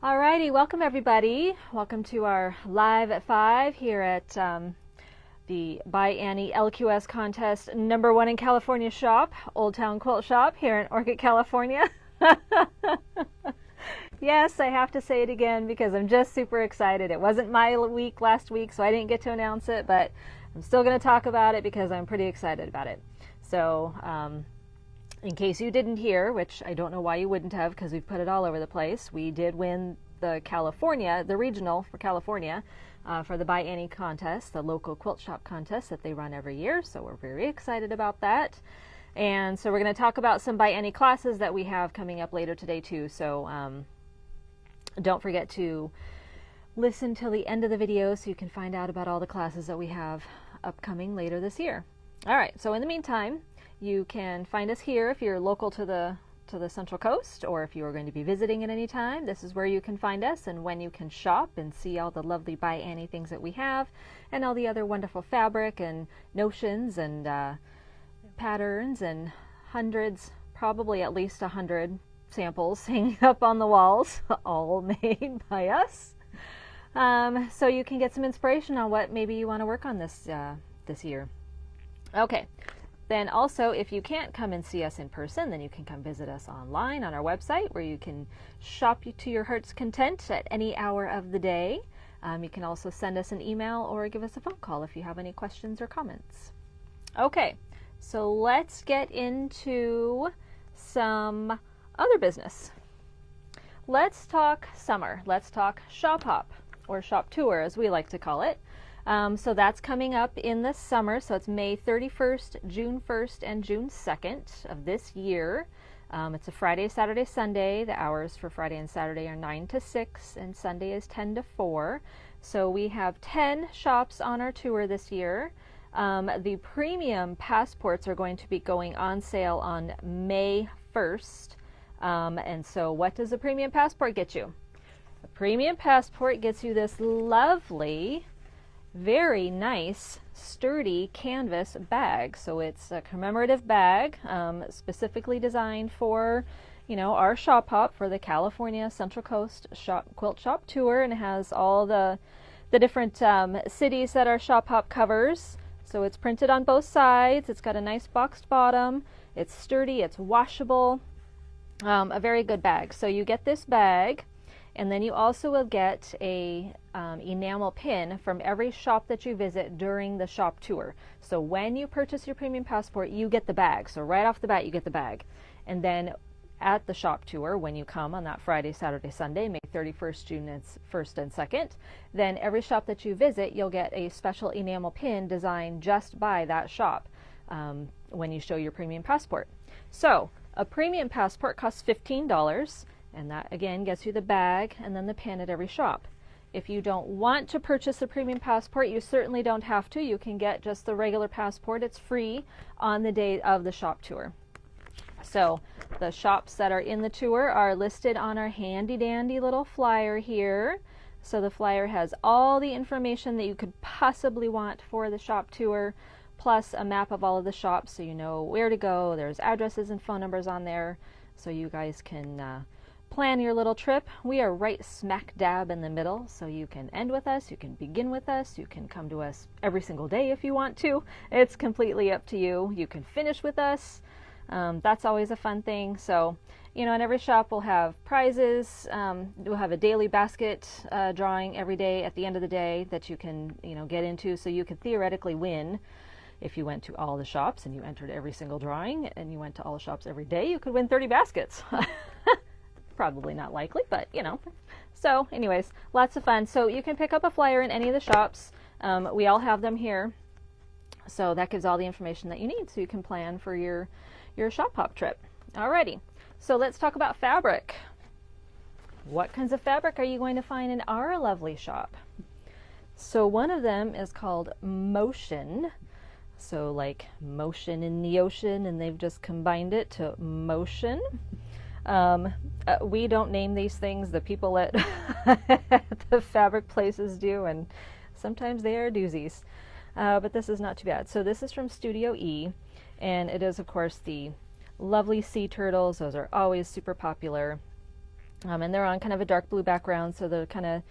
Alrighty, welcome everybody. Welcome to our Live at 5 here at the By Annie LQS contest #1 in California shop, Old Town Quilt Shop here in Orchid, California. Yes, I have to say it again because I'm just super excited. It wasn't my week last week, so I didn't get to announce it, but I'm still going to talk about it because I'm pretty excited about it. So, in case you didn't hear, which I don't know why you wouldn't have because we've put it all over the place, we did win the regional for California for the By Annie contest, the local quilt shop contest that they run every year. So we're very excited about that. And so we're going to talk about some By Annie classes that we have coming up later today too. So don't forget to listen till the end of the video so you can find out about all the classes that we have upcoming later this year. All right, so in the meantime, you can find us here if you're local to the Central Coast, or if you are going to be visiting at any time. This is where you can find us and when you can shop and see all the lovely By Annie things that we have and all the other wonderful fabric and notions and patterns and hundreds, probably at least 100 samples hanging up on the walls, all made by us. So you can get some inspiration on what maybe you want to work on this year. Okay. Then also, if you can't come and see us in person, then you can come visit us online on our website where you can shop to your heart's content at any hour of the day. You can also send us an email or give us a phone call if you have any questions or comments. Okay, so let's get into some other business. Let's talk summer. Let's talk shop hop, or shop tour as we like to call it. So that's coming up in the summer. So it's May 31st, June 1st, and June 2nd of this year. It's a Friday, Saturday, Sunday. The hours for Friday and Saturday are 9 to 6, and Sunday is 10 to 4. So we have 10 shops on our tour this year. The premium passports are going to be going on sale on May 1st. And so what does a premium passport get you? A premium passport gets you this lovely, very nice, sturdy canvas bag. So it's a commemorative bag, specifically designed for, our shop hop for the California Central Coast Quilt Shop Tour, and it has all the different cities that our shop hop covers. So it's printed on both sides. It's got a nice boxed bottom. It's sturdy. It's washable. A very good bag. So you get this bag, and then you also will get a enamel pin from every shop that you visit during the shop tour. So when you purchase your premium passport, you get the bag. So right off the bat, you get the bag. And then at the shop tour, when you come on that Friday, Saturday, Sunday, May 31st, June 1st, and 2nd, then every shop that you visit, you'll get a special enamel pin designed just by that shop when you show your premium passport. So a premium passport costs $15, and that again gets you the bag and then the pin at every shop. If you don't want to purchase a premium passport, you certainly don't have to. You can get just the regular passport. It's free on the day of the shop tour. So the shops that are in the tour are listed on our handy dandy little flyer here. So the flyer has all the information that you could possibly want for the shop tour, plus a map of all of the shops so you know where to go. There's addresses and phone numbers on there so you guys can plan your little trip. We are right smack dab in the middle, so you can end with us, you can begin with us, you can come to us every single day if you want to. It's completely up to you. You can finish with us. That's always a fun thing. So, in every shop we'll have prizes. We'll have a daily basket drawing every day at the end of the day that you can, get into, so you could theoretically win. If you went to all the shops and you entered every single drawing and you went to all the shops every day, you could win 30 baskets. Probably not likely, but So anyways, lots of fun. So you can pick up a flyer in any of the shops. We all have them here. So that gives all the information that you need so you can plan for your shop hop trip. Alrighty, so let's talk about fabric. What kinds of fabric are you going to find in our lovely shop? So one of them is called Motion. So like motion in the ocean, and they've just combined it to Motion. We don't name these things. The people at the fabric places do, and sometimes they are doozies. But this is not too bad. So this is from Studio E, and it is, of course, the lovely sea turtles. Those are always super popular. And they're on kind of a dark blue background, so they're kind of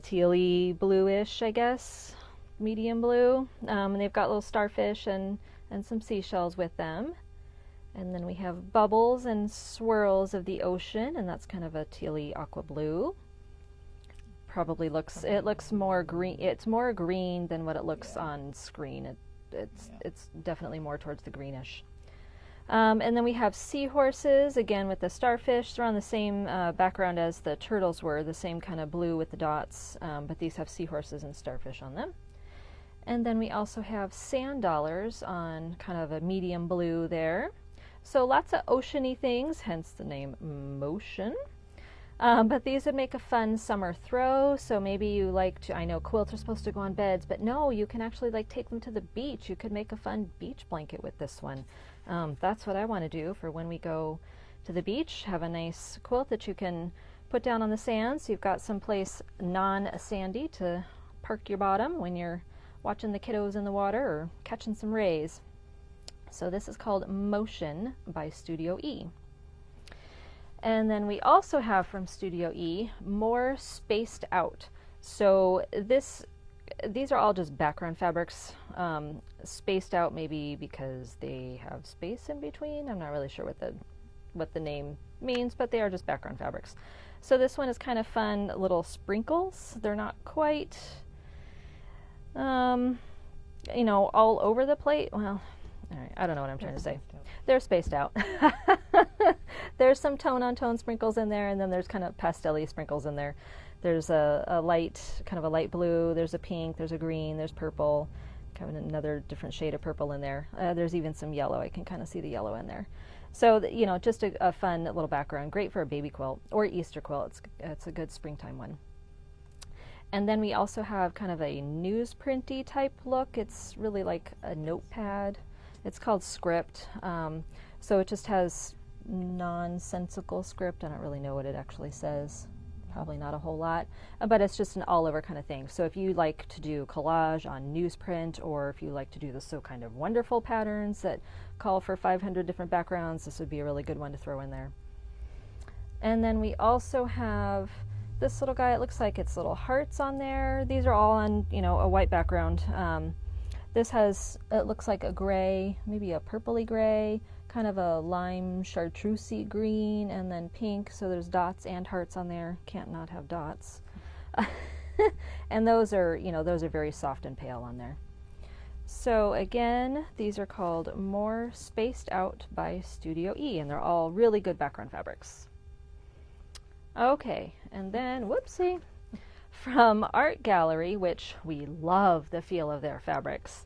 tealy bluish, I guess, medium blue. And they've got little starfish and some seashells with them. And then we have bubbles and swirls of the ocean, and that's kind of a tealy aqua blue. Probably looks, it looks more green. It's more green than what it looks on screen. It's definitely more towards the greenish. And then we have seahorses, again with the starfish. They're on the same background as the turtles were, the same kind of blue with the dots, but these have seahorses and starfish on them. And then we also have sand dollars on kind of a medium blue there. So lots of oceany things, hence the name Motion. But these would make a fun summer throw. So maybe you like to, I know quilts are supposed to go on beds, but no, you can actually like take them to the beach. You could make a fun beach blanket with this one. That's what I want to do for when we go to the beach. Have a nice quilt that you can put down on the sand, so you've got someplace non-sandy to park your bottom when you're watching the kiddos in the water or catching some rays. So this is called Motion by Studio E. And then we also have from Studio E, More Spaced Out. So these are all just background fabrics, spaced out maybe because they have space in between. I'm not really sure what the name means, but they are just background fabrics. So this one is kind of fun little sprinkles. They're not quite, you know, all over the plate. Well, all right, I don't know what I'm trying to say. They're spaced out. There's some tone-on-tone sprinkles in there, and then there's kind of pastel-y sprinkles in there. There's a light, kind of a light blue, there's a pink, there's a green, there's purple, kind of another different shade of purple in there. There's even some yellow. I can kind of see the yellow in there. So, you know, just a fun little background. Great for a baby quilt or Easter quilt. It's a good springtime one. And then we also have kind of a newsprinty type look. It's really like a notepad. It's called Script. So it just has nonsensical script. I don't really know what it actually says. Probably not a whole lot, but it's just an all-over kind of thing. So if you like to do collage on newsprint, or if you like to do the So Kind of Wonderful patterns that call for 500 different backgrounds, this would be a really good one to throw in there. And then we also have this little guy. It looks like it's little hearts on there. These are all on, you know, a white background. This has, it looks like a gray, maybe a purpley gray, kind of a lime chartreusey green, and then pink. So there's dots and hearts on there. Can't not have dots. And those are, you know, those are very soft and pale on there. So again, these are called More Spaced Out by Studio E, and they're all really good background fabrics. Okay, and then, whoopsie, from Art Gallery, which we love the feel of their fabrics.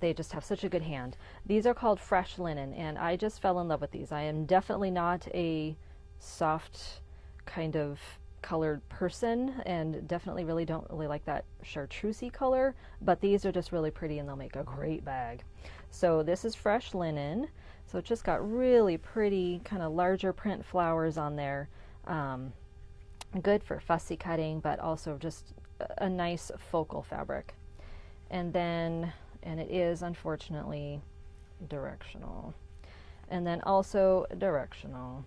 They just have such a good hand. These are called Fresh Linen, and I just fell in love with these. I am definitely not a soft kind of colored person, and definitely don't really like that chartreusey color, but these are just really pretty, and they'll make a great bag. So this is Fresh Linen. So it just got really pretty kind of larger print flowers on there. Good for fussy cutting, but also just a nice focal fabric. And then, and it is unfortunately directional. And then also directional.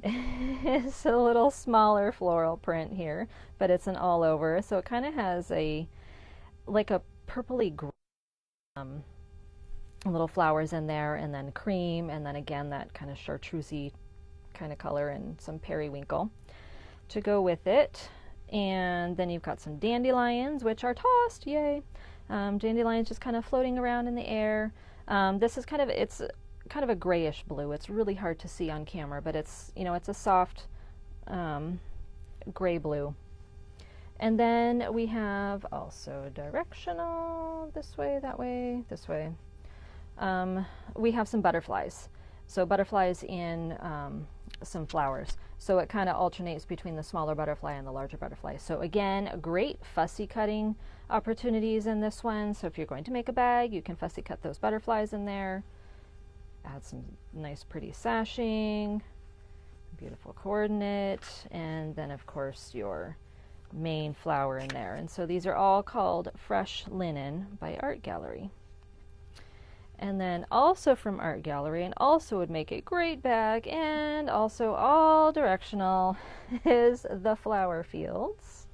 It's a little smaller floral print here, but it's an all over. So it kind of has a, like a purpley little flowers in there, and then cream, and then again that kind of chartreusey kind of color and some periwinkle to go with it. And then you've got some dandelions, which are tossed, yay. Dandelions just kind of floating around in the air. This is kind of, it's kind of a grayish blue. It's really hard to see on camera, but it's, you know, it's a soft gray blue. And then we have also directional, this way, that way, this way. We have some butterflies. So butterflies in some flowers. So it kind of alternates between the smaller butterfly and the larger butterfly. So again, great fussy cutting opportunities in this one. So if you're going to make a bag, you can fussy cut those butterflies in there. Add some nice pretty sashing, beautiful coordinate, and then of course your main flower in there. And so these are all called Fresh Linen by Art Gallery. And then also from Art Gallery, and also would make a great bag, and also all directional, is the flower fields.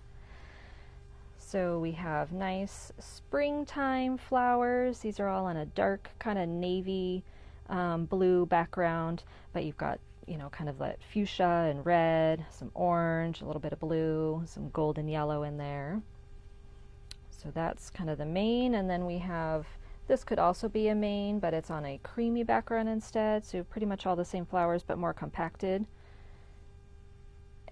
So we have nice springtime flowers. These are all on a dark kind of navy blue background, but you've got, you know, kind of that fuchsia and red, some orange, a little bit of blue, some golden yellow in there. So that's kind of the main, and then we have, this could also be a main, but it's on a creamy background instead, so pretty much all the same flowers but more compacted.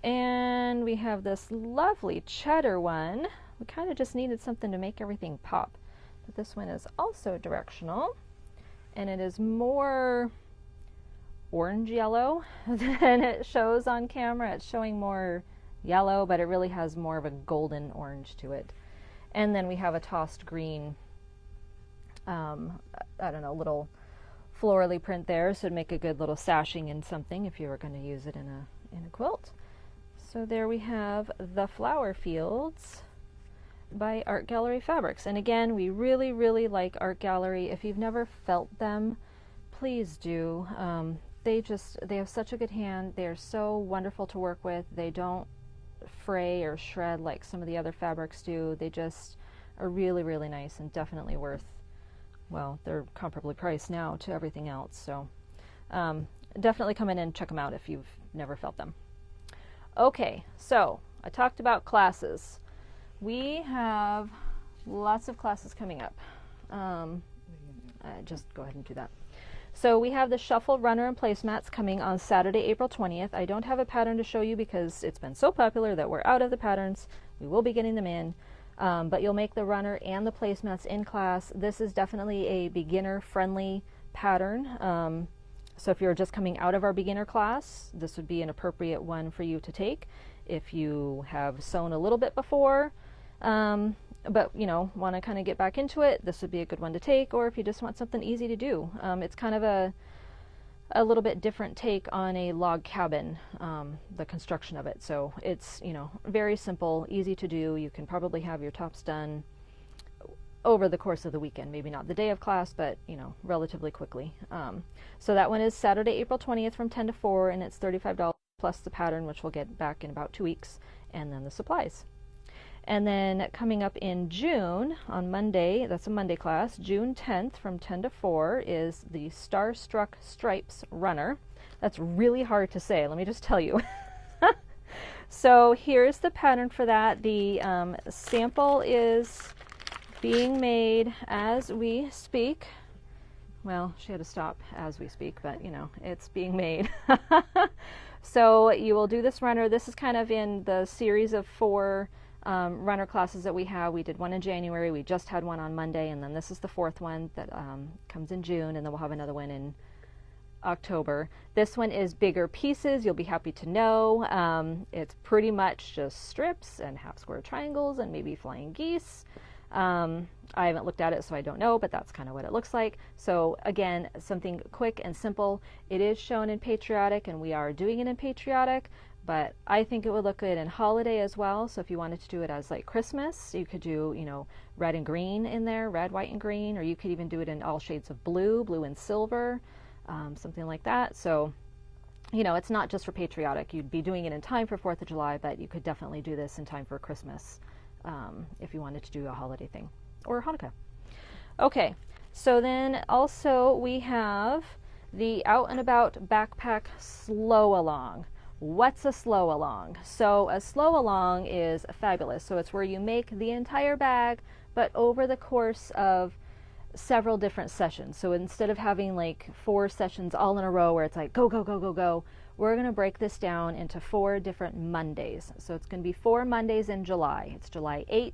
And we have this lovely cheddar one. We kind of just needed something to make everything pop. But this one is also directional, and it is more orange yellow than it shows on camera. It's showing more yellow, but it really has more of a golden orange to it. And then we have a tossed green, I don't know, little florally print there, so it'd make a good little sashing in something if you were going to use it in a quilt. So there we have the flower fields by Art Gallery Fabrics. And again, we really, really like Art Gallery. If you've never felt them, please do. They have such a good hand. They are so wonderful to work with. They don't fray or shred like some of the other fabrics do. They just are really, really nice and definitely worth, well, they're comparably priced now to everything else. So definitely come in and check them out if you've never felt them. Okay, so I talked about classes. We have lots of classes coming up. Just go ahead and do that. So we have the Shuffle Runner and Placemats coming on Saturday, April 20th. I don't have a pattern to show you because it's been so popular that we're out of the patterns. We will be getting them in. But you'll make the runner and the placemats in class. This is definitely a beginner-friendly pattern. So if you're just coming out of our beginner class, this would be an appropriate one for you to take. If you have sewn a little bit before, but you know, want to kind of get back into it, this would be a good one to take. Or if you just want something easy to do, it's kind of a little bit different take on a log cabin, the construction of it. So it's, you know, very simple, easy to do. You can probably have your tops done over the course of the weekend, maybe not the day of class, but you know, relatively quickly. So that one is Saturday, April 20th from 10 to 4, and it's $35 plus the pattern, which we'll get back in about 2 weeks, and then the supplies. And then coming up in June, on Monday, that's a Monday class, June 10th from 10 to 4 is the Starstruck Stripes Runner. That's really hard to say, let me just tell you. So here's the pattern for that. The sample is being made as we speak. Well, she had to stop as we speak, but you know, it's being made. So you will do this runner. This is kind of in the series of 4 runner classes that we have. We did one in January, we just had one on Monday, and then this is the 4th one that comes in June, and then we'll have another one in October. This one is bigger pieces, you'll be happy to know. It's pretty much just strips and half square triangles and maybe flying geese. I haven't looked at it, so I don't know, but that's kind of what it looks like. So again, something quick and simple. It is shown in Patriotic, and we are doing it in Patriotic, but I think it would look good in holiday as well. So if you wanted to do it as like Christmas, you could do, you know, red and green in there, red, white, and green, or you could even do it in all shades of blue, blue and silver, something like that. So, you know, it's not just for Patriotic. You'd be doing it in time for 4th of July, but you could definitely do this in time for Christmas if you wanted to do a holiday thing, or Hanukkah. Okay, so then also we have the Out and About Backpack Slow Along. What's a slow along? So a slow along is fabulous. So it's where you make the entire bag, but over the course of several different sessions. So instead of having like 4 sessions all in a row where it's like go, go, go, go, go, we're going to break this down into 4 different Mondays. So it's going to be 4 Mondays in July. It's July 8th,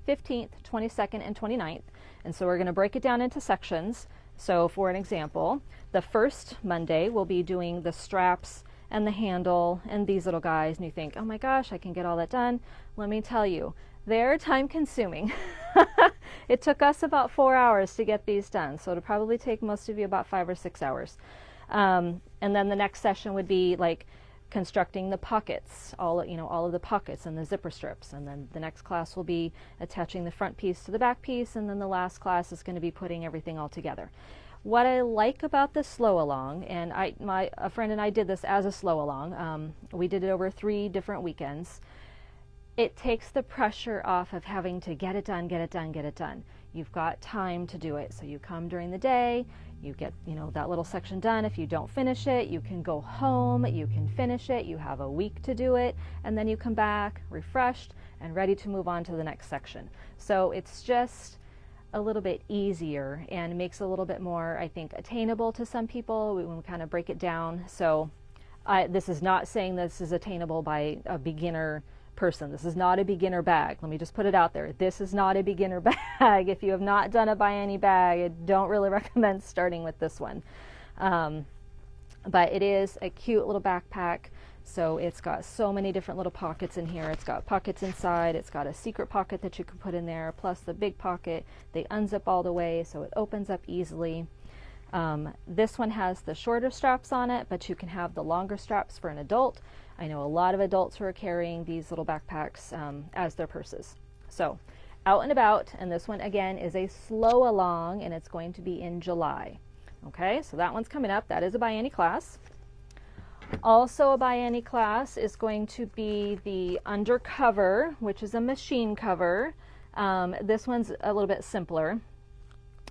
15th, 22nd, and 29th. And so we're going to break it down into sections. So for an example, the first Monday we'll be doing the straps and the handle and these little guys, and you think, oh my gosh, I can get all that done. Let me tell you, they're time consuming. It took us about 4 hours to get these done, so it'll probably take most of you about 5 or 6 hours. And then the next session would be like constructing the pockets, all of the pockets and the zipper strips, and then the next class will be attaching the front piece to the back piece, and then the last class is going to be putting everything all together. What I like about the slow along, and a friend and I did this as a slow along. We did it over 3 different weekends. It takes the pressure off of having to get it done, get it done, get it done. You've got time to do it. So you come during the day, you get, that little section done. If you don't finish it, you can go home, you can finish it, you have a week to do it, and then you come back refreshed and ready to move on to the next section. So it's just a little bit easier and makes it a little bit more, I think, attainable to some people when we kind of break it down. So this is not saying this is attainable by a beginner person. This is not a beginner bag. Let me just put it out there. This is not a beginner bag. If you have not done a by any bag, I don't really recommend starting with this one. But it is a cute little backpack. So it's got so many different little pockets in here. It's got pockets inside. It's got a secret pocket that you can put in there, plus the big pocket. They unzip all the way, so it opens up easily. This one has the shorter straps on it, but you can have the longer straps for an adult. I know a lot of adults who are carrying these little backpacks as their purses. So out and about, and this one again is a slow along, and it's going to be in July. Okay, so that one's coming up. That is a by any class. Also a by any class is going to be the undercover, which is a machine cover. This one's a little bit simpler.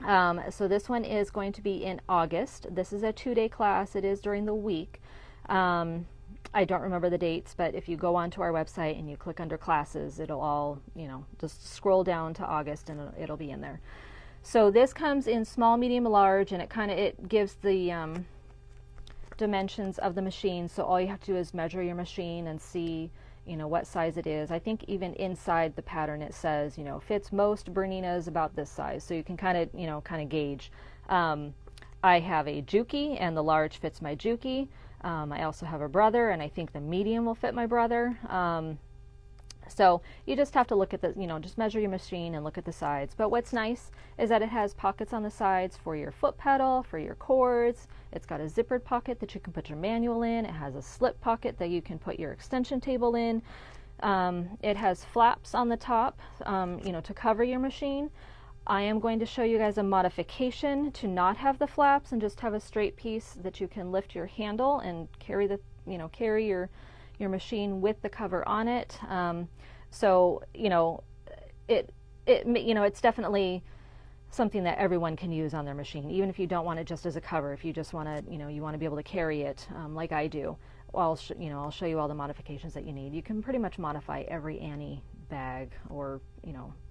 So this one is going to be in August. This is a 2-day class. It is during the week. I don't remember the dates, but if you go onto our website and you click under classes, it'll all, just scroll down to August and it'll be in there. So this comes in small, medium, large, and it gives the dimensions of the machine. So all you have to do is measure your machine and see, what size it is. I think even inside the pattern it says, fits most Berninas about this size. So you can kind of gauge. I have a Juki, and the large fits my Juki. I also have a brother, and I think the medium will fit my brother. So you just have to look at the, just measure your machine and look at the sides. But what's nice is that it has pockets on the sides for your foot pedal, for your cords. It's got a zippered pocket that you can put your manual in. It has a slip pocket that you can put your extension table in. It has flaps on the top, to cover your machine. I am going to show you guys a modification to not have the flaps and just have a straight piece that you can lift your handle and carry your machine with the cover on it. So it's definitely something that everyone can use on their machine, even if you don't want it just as a cover. If you just want to, you want to be able to carry it like I do. I'll show you all the modifications that you need. You can pretty much modify every Annie bag or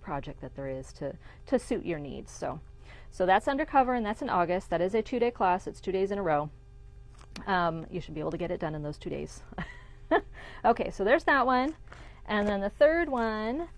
project that there is to suit your needs. So that's undercover, and that's in August. That is a 2-day class. It's 2 days in a row. You should be able to get it done in those 2 days. Okay, so there's that one. And then the third one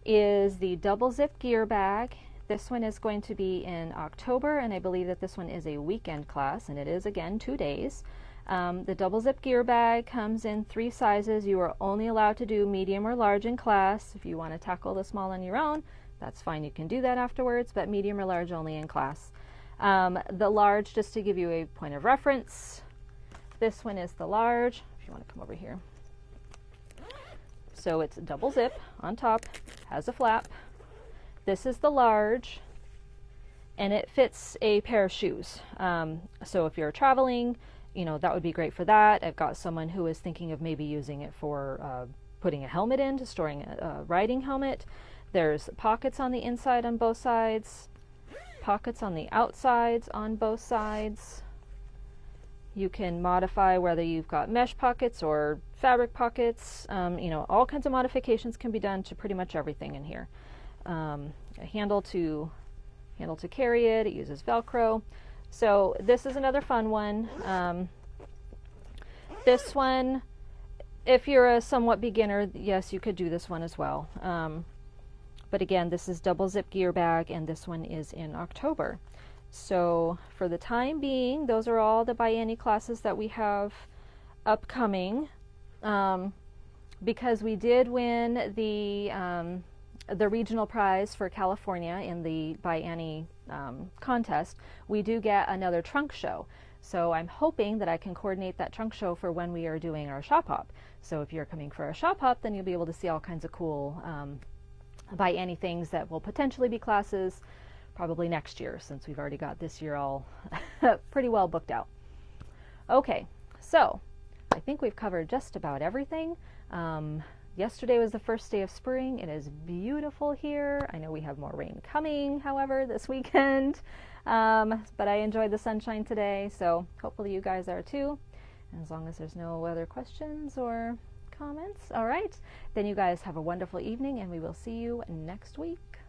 is the double zip gear bag. This one is going to be in October, and I believe that this one is a weekend class, and it is again 2 days. The double zip gear bag comes in 3 sizes. You are only allowed to do medium or large in class. If you want to tackle the small on your own, that's fine. You can do that afterwards, but medium or large only in class. The large, just to give you a point of reference, this one is the large. If you want to come over here. So it's double zip on top, has a flap. This is the large, and it fits a pair of shoes. So if you're traveling, that would be great for that. I've got someone who is thinking of maybe using it for putting a helmet in, to storing a riding helmet. There's pockets on the inside on both sides, pockets on the outsides on both sides. You can modify whether you've got mesh pockets or fabric pockets. All kinds of modifications can be done to pretty much everything in here. A handle to carry it. It uses Velcro. So this is another fun one. This one, if you're a somewhat beginner, yes, you could do this one as well. But again, this is double zip gear bag, and this one is in October. So for the time being, those are all the by any classes that we have upcoming. Because we did win the regional prize for California in the by any contest, we do get another trunk show. So I'm hoping that I can coordinate that trunk show for when we are doing our shop hop. So if you're coming for a shop hop, then you'll be able to see all kinds of cool by any things that will potentially be classes, probably next year, since we've already got this year all pretty well booked out. Okay, so I think we've covered just about everything. Yesterday was the first day of spring. It is beautiful here. I know we have more rain coming, however, this weekend, but I enjoyed the sunshine today, so hopefully you guys are too. And as long as there's no other questions or comments, all right, then you guys have a wonderful evening, and we will see you next week.